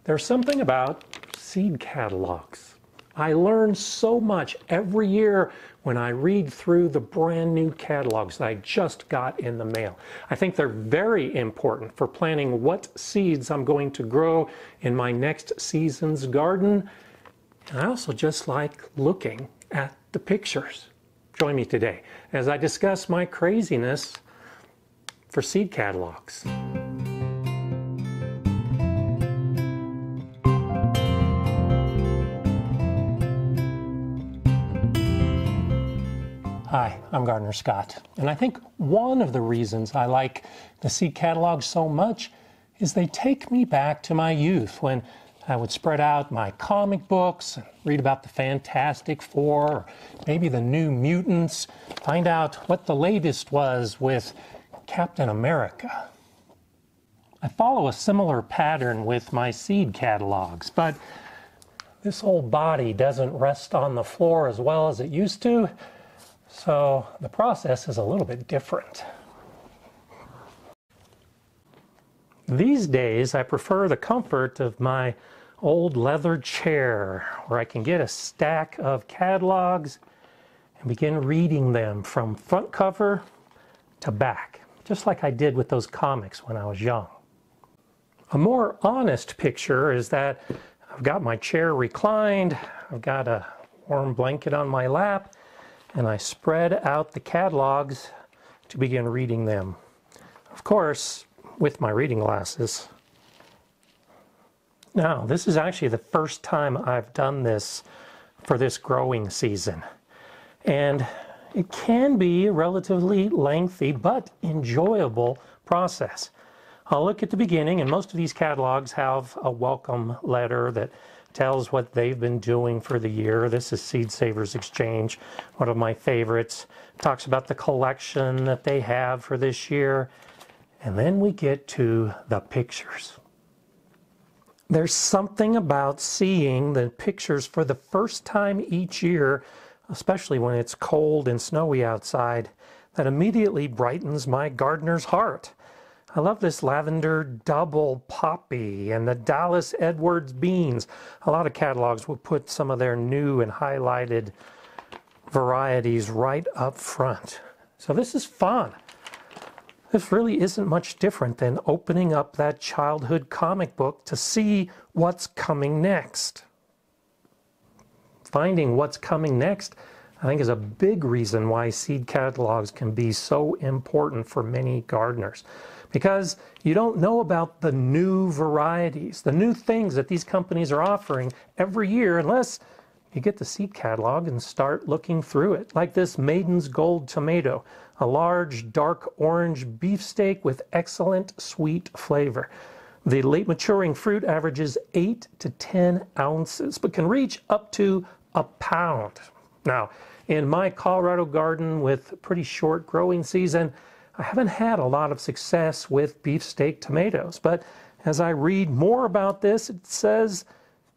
There's something about seed catalogs. I learn so much every year when I read through the brand new catalogs that I just got in the mail. I think they're very important for planning what seeds I'm going to grow in my next season's garden. And I also just like looking at the pictures. Join me today as I discuss my craziness for seed catalogs. Hi, I'm Gardener Scott, and I think one of the reasons I like the seed catalogs so much is they take me back to my youth when I would spread out my comic books and read about the Fantastic Four, or maybe the New Mutants, find out what the latest was with Captain America. I follow a similar pattern with my seed catalogs, but this old body doesn't rest on the floor as well as it used to. So the process is a little bit different. These days, I prefer the comfort of my old leather chair where I can get a stack of catalogs and begin reading them from front cover to back, just like I did with those comics when I was young. A more honest picture is that I've got my chair reclined, I've got a warm blanket on my lap, and I spread out the catalogs to begin reading them. Of course, with my reading glasses. Now, this is actually the first time I've done this for this growing season. And it can be a relatively lengthy but enjoyable process. I'll look at the beginning, and most of these catalogs have a welcome letter that tells what they've been doing for the year. This is Seed Savers Exchange, one of my favorites. It talks about the collection that they have for this year. And then we get to the pictures. There's something about seeing the pictures for the first time each year, especially when it's cold and snowy outside, that immediately brightens my gardener's heart. I love this lavender double poppy and the Dallas Edwards beans. A lot of catalogs will put some of their new and highlighted varieties right up front. So this is fun. This really isn't much different than opening up that childhood comic book to see what's coming next. Finding what's coming next, I think, is a big reason why seed catalogs can be so important for many gardeners. Because you don't know about the new varieties, the new things that these companies are offering every year unless you get the seed catalog and start looking through it. Like this Maiden's Gold tomato, a large dark orange beefsteak with excellent sweet flavor. The late maturing fruit averages 8 to 10 ounces, but can reach up to a pound. Now, in my Colorado garden with a pretty short growing season, I haven't had a lot of success with beefsteak tomatoes, but as I read more about this, it says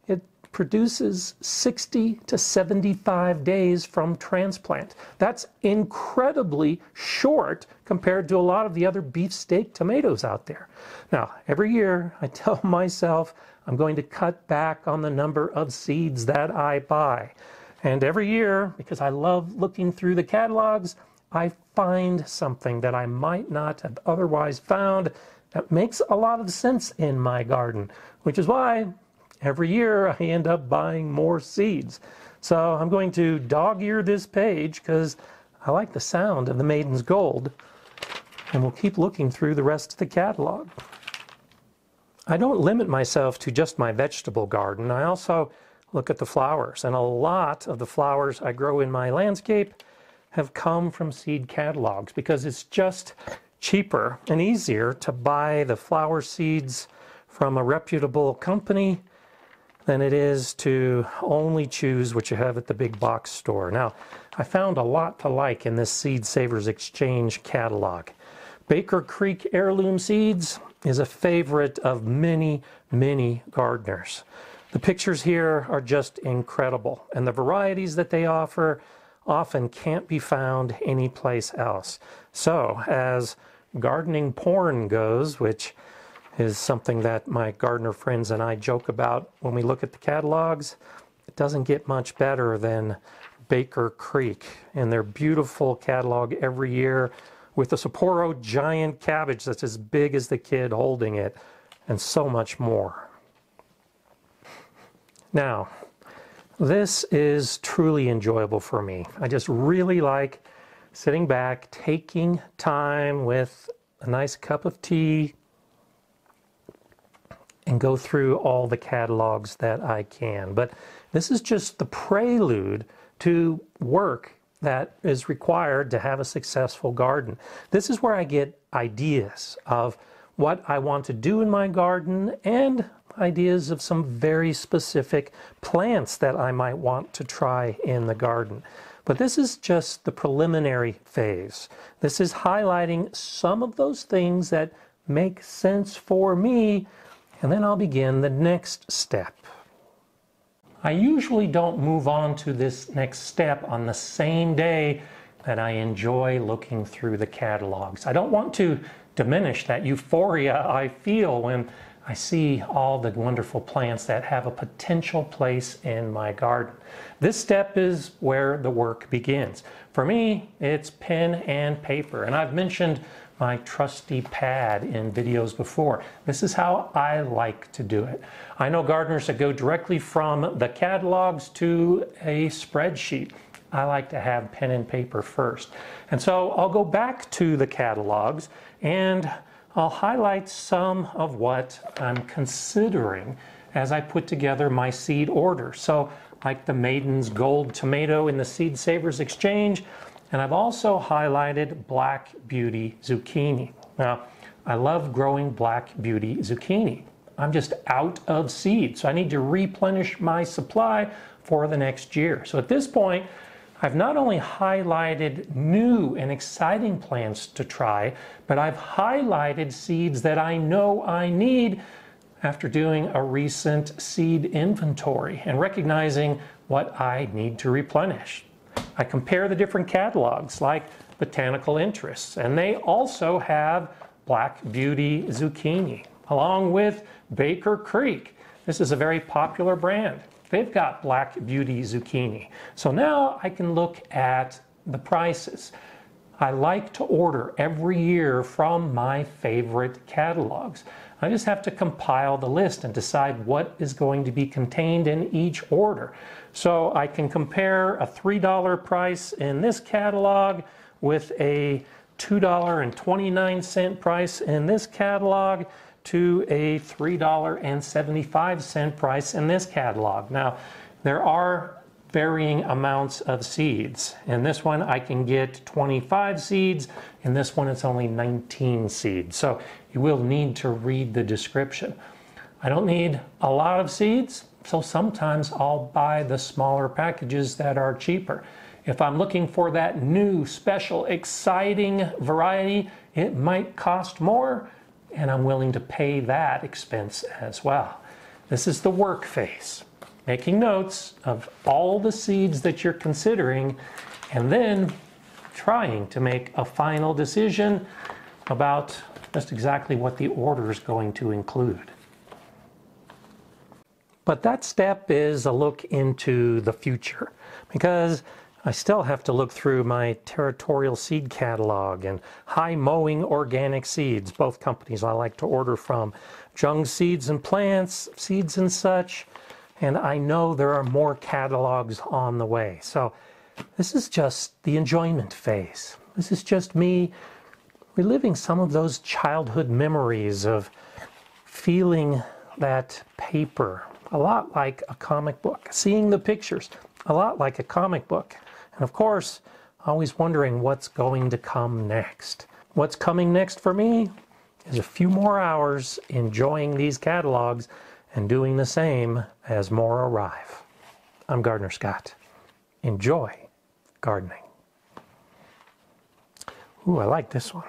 it produces 60 to 75 days from transplant. That's incredibly short compared to a lot of the other beefsteak tomatoes out there. Now, every year I tell myself I'm going to cut back on the number of seeds that I buy. And every year, because I love looking through the catalogs, I find something that I might not have otherwise found that makes a lot of sense in my garden, which is why every year I end up buying more seeds. So I'm going to dog-ear this page because I like the sound of the Maiden's Gold, and we'll keep looking through the rest of the catalog. I don't limit myself to just my vegetable garden. I also look at the flowers, and a lot of the flowers I grow in my landscape have come from seed catalogs because it's just cheaper and easier to buy the flower seeds from a reputable company than it is to only choose what you have at the big box store. Now, I found a lot to like in this Seed Savers Exchange catalog. Baker Creek Heirloom Seeds is a favorite of many, many gardeners. The pictures here are just incredible, and the varieties that they offer often can't be found anyplace else. So, as gardening porn goes, which is something that my gardener friends and I joke about when we look at the catalogs. It doesn't get much better than Baker Creek and their beautiful catalog every year with the Sapporo giant cabbage that's as big as the kid holding it, and so much more. Now, this is truly enjoyable for me. I just really like sitting back, taking time with a nice cup of tea, and go through all the catalogs that I can. But this is just the prelude to work that is required to have a successful garden. This is where I get ideas of what I want to do in my garden and ideas of some very specific plants that I might want to try in the garden. But this is just the preliminary phase. This is highlighting some of those things that make sense for me, and then I'll begin the next step. I usually don't move on to this next step on the same day that I enjoy looking through the catalogs. I don't want to diminish that euphoria I feel when I see all the wonderful plants that have a potential place in my garden. This step is where the work begins. For me, it's pen and paper, and I've mentioned my trusty pad in videos before. This is how I like to do it. I know gardeners that go directly from the catalogs to a spreadsheet. I like to have pen and paper first. And so I'll go back to the catalogs and I'll highlight some of what I'm considering as I put together my seed order. So like the Maiden's Gold Tomato in the Seed Savers Exchange, and I've also highlighted Black Beauty Zucchini. Now, I love growing Black Beauty Zucchini. I'm just out of seed, so I need to replenish my supply for the next year. So at this point, I've not only highlighted new and exciting plants to try, but I've highlighted seeds that I know I need after doing a recent seed inventory and recognizing what I need to replenish. I compare the different catalogs like Botanical Interests, and they also have Black Beauty Zucchini, along with Baker Creek. This is a very popular brand. They've got Black Beauty Zucchini. So now I can look at the prices. I like to order every year from my favorite catalogs. I just have to compile the list and decide what is going to be contained in each order. So I can compare a $3 price in this catalog with a $2.29 price in this catalog to a $3.75 price in this catalog. Now, there are varying amounts of seeds. In this one, I can get 25 seeds. In this one, it's only 19 seeds. So you will need to read the description. I don't need a lot of seeds, so sometimes I'll buy the smaller packages that are cheaper. If I'm looking for that new, special, exciting variety, it might cost more, and I'm willing to pay that expense as well. This is the work phase. Making notes of all the seeds that you're considering, and then trying to make a final decision about just exactly what the order is going to include. But that step is a look into the future, because I still have to look through my territorial seed catalog and High Mowing Organic Seeds, both companies I like to order from, Jung Seeds and Plants, Seeds and Such, and I know there are more catalogs on the way. So this is just the enjoyment phase. This is just me reliving some of those childhood memories of feeling that paper, a lot like a comic book, seeing the pictures, a lot like a comic book. And of course, always wondering what's going to come next. What's coming next for me is a few more hours enjoying these catalogs and doing the same as more arrive. I'm Gardener Scott. Enjoy gardening. Ooh, I like this one.